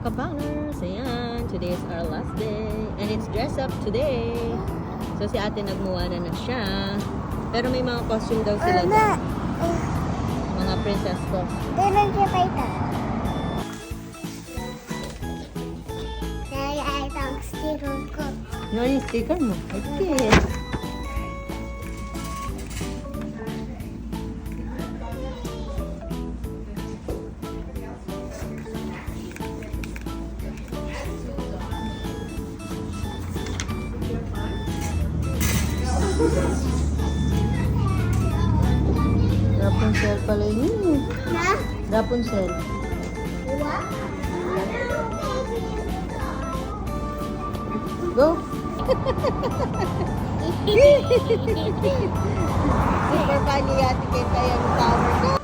Kabangers, ayan. Today is our last day. And it's dress up today. So si ate nagmuwana na siya. Pero may mga costume daw sila doon. Mga princess ko. Doon siya pa ito. Dahil ay itong sticker ko. Ano yung sticker mo? Okay. Rapunzel pala yun. Na? Rapunzel. What? Go! Super funny yati kita yung tower. Go!